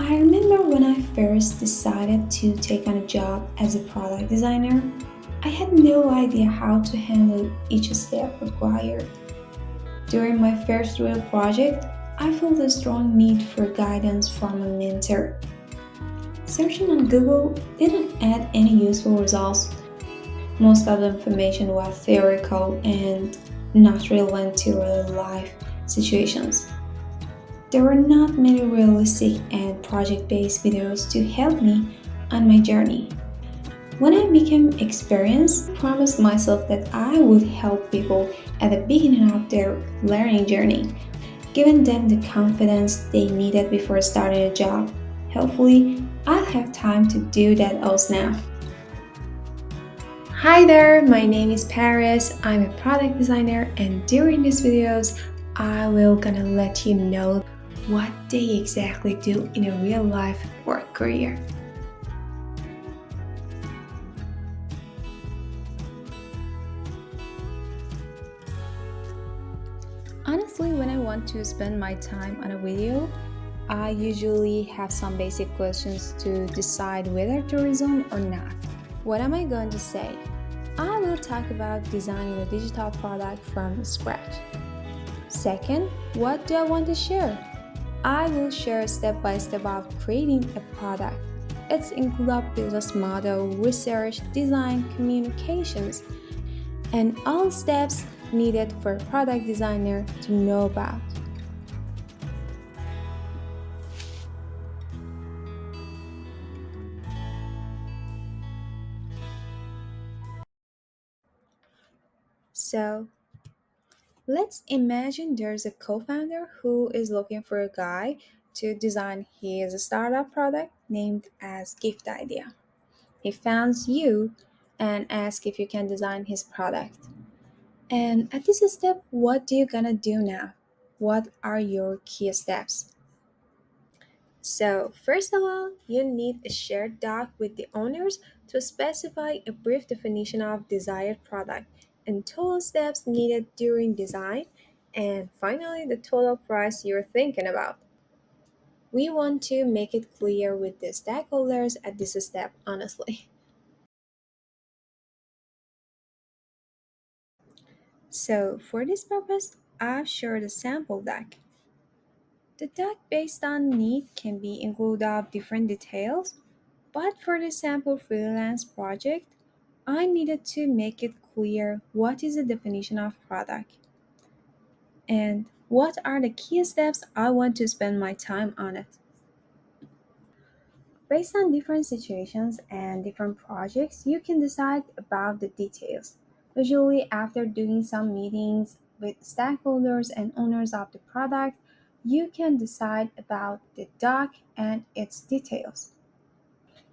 I remember when I first decided to take on a job as a product designer, I had no idea how to handle each step required. During my first real project, I felt a strong need for guidance from a mentor. Searching on Google didn't add any useful results. Most of the information was theoretical and not relevant to real life situations. There were not many realistic and project based videos to help me on my journey. When I became experienced, I promised myself that I would help people at the beginning of their learning journey, giving them the confidence they needed before starting a job. Hopefully, I'll have time to do that also now. Hi there, my name is Paris. I'm a product designer, and during these videos, I will gonna let you know what they exactly do in a real life work career. Honestly, when I want to spend my time on a video, I usually have some basic questions to decide whether to resume or not. What am I going to say? I will talk about designing a digital product from scratch. Second, what do I want to share? I will share step by step of creating a product. It's include business model, research, design, communications, and all steps needed for a product designer to know about. So, let's imagine there's a co-founder who is looking for a guy to design his startup product named as Gift Idea. He finds you and asks if you can design his product. And at this step, what do you gonna do now? What are your key steps? So, first of all, you need a shared doc with the owners to specify a brief definition of desired product and total steps needed during design, and finally, the total price you're thinking about. We want to make it clear with the stakeholders at this step, honestly. So, for this purpose, I've shared a sample deck. The doc based on need can be included of different details, but for the sample freelance project, I needed to make it clear what is the definition of product and what are the key steps I want to spend my time on it. Based on different situations and different projects, you can decide about the details. Usually, after doing some meetings with stakeholders and owners of the product, you can decide about the doc and its details.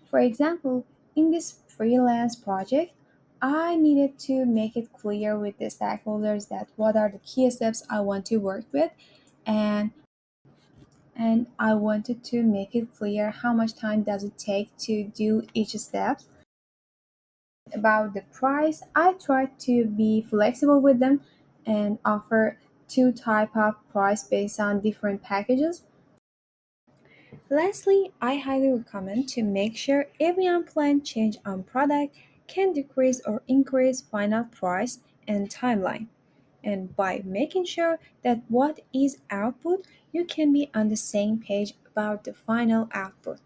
For example, in this freelance project, I needed to make it clear with the stakeholders that what are the key steps I want to work with and I wanted to make it clear how much time does it take to do each step. About the price, I tried to be flexible with them and offer two type of price based on different packages. Lastly, I highly recommend to make sure every unplanned change on product can decrease or increase final price and timeline. And by making sure that what is output, you can be on the same page about the final output.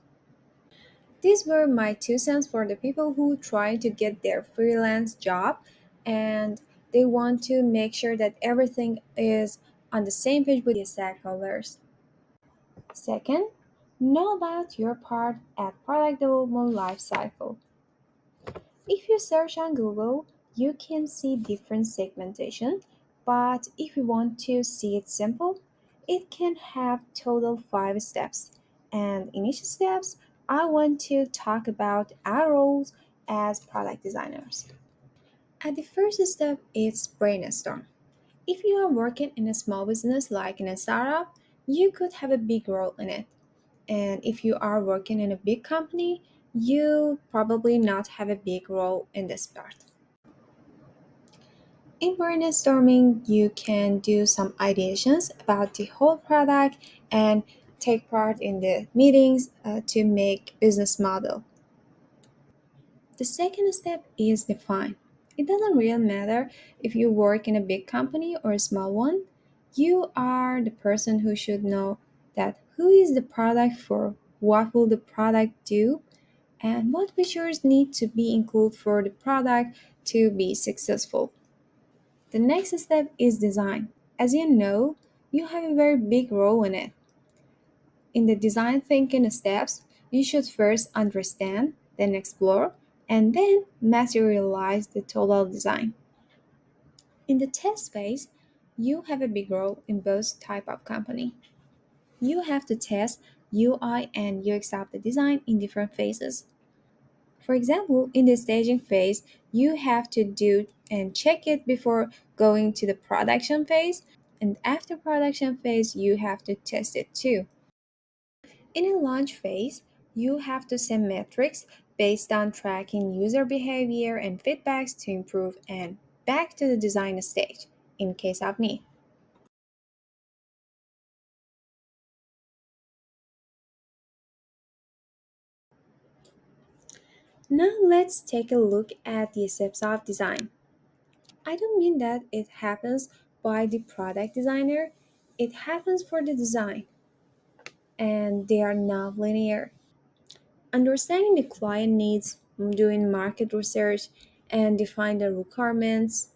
These were my two cents for the people who try to get their freelance job and they want to make sure that everything is on the same page with the stakeholders. Second, know about your part at product development lifecycle. If you search on Google, you can see different segmentation, but if you want to see it simple, it can have total 5 steps. And in each steps, I want to talk about our roles as product designers. At the first step, it's brainstorm. If you are working in a small business like in a startup, you could have a big role in it. And if you are working in a big company, you probably not have a big role in this part. In brainstorming, you can do some ideations about the whole product and take part in the meetings to make business model. The second step is define. It doesn't really matter if you work in a big company or a small one. You are the person who should know that who is the product for, what will the product do, and what features need to be included for the product to be successful. The next step is design. As you know, you have a very big role in it. In the design thinking steps, you should first understand, then explore, and then materialize the total design. In the test phase, you have a big role in both type of company. You have to test UI and UX of the design in different phases. For example, in the staging phase, you have to do and check it before going to the production phase, and after production phase, you have to test it too. In a launch phase, you have to set metrics based on tracking user behavior and feedbacks to improve and back to the design stage in case of need. Now let's take a look at the steps of design. I don't mean that it happens by the product designer, it happens for the design, and they are not linear. Understanding the client needs, doing market research, and define the requirements,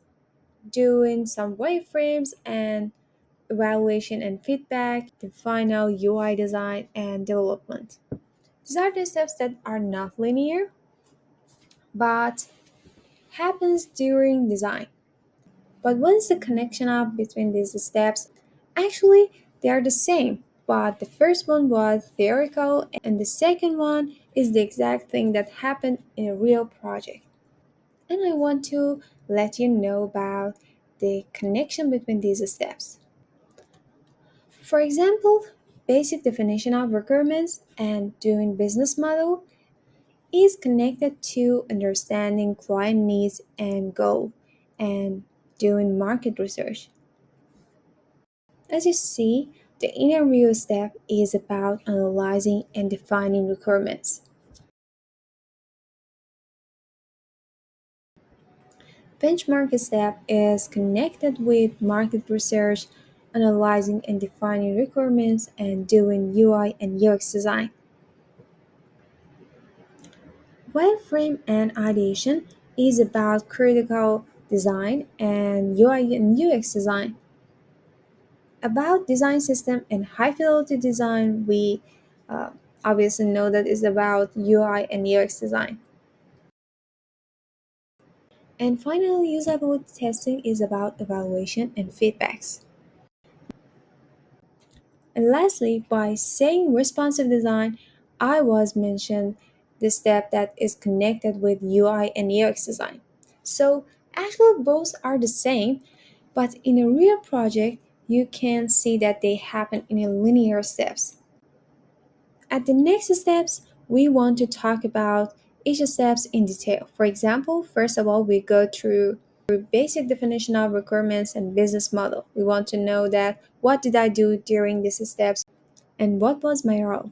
doing some wireframes and evaluation and feedback, the final UI design and development. These are the steps that are not linear but happens during design. But what is the connection up between these steps? Actually, they are the same, but the first one was theoretical and the second one is the exact thing that happened in a real project. And I want to let you know about the connection between these steps. For example, basic definition of requirements and doing business model is connected to understanding client needs and goal and doing market research. As you see, the interview step is about analyzing and defining requirements. Benchmark step is connected with market research, analyzing and defining requirements, and doing UI and UX design. Wireframe and ideation is about critical design and UI and UX design. About design system and high fidelity design, we uh, obviously know that is about UI and UX design. And finally, usability testing is about evaluation and feedbacks. And lastly, by saying responsive design, I was mentioned the step that is connected with UI and UX design. So actually both are the same, but in a real project, you can see that they happen in a linear steps. At the next steps, we want to talk about each steps in detail. For example, first of all, we go through basic definition of requirements and business model. We want to know that what did I do during these steps and what was my role.